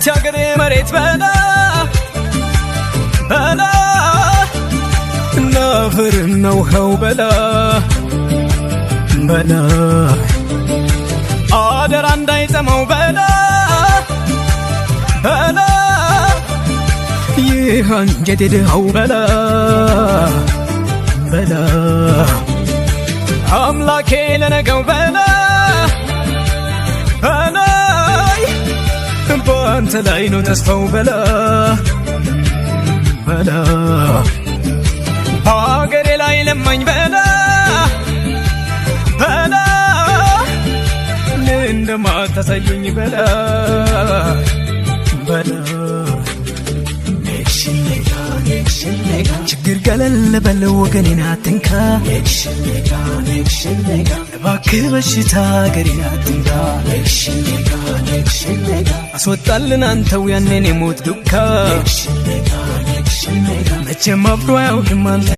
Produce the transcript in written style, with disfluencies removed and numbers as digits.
አንተ አገሬ መሬት በላ በላ ናፍር ነው በላ በላ አደራ እንዳይጠመው በላ በላ ይህ አንጀቴ ድሃው በላ በላ አምላኬ ለነገው በላ በላ በአንተ ላይ ነው ተስፋው በላ በላ በአገሬ ላይ ለማኝ በላ በላ እንደማታሳየኝ በላ በላ ችግር ገለል በል ወገኔን አትንካ እባክህ በሽታ አገሬን አትንካ አስወጣልን አንተው ያንን የሞት ዱካ መቼም አብሮ አያውቅም አንተ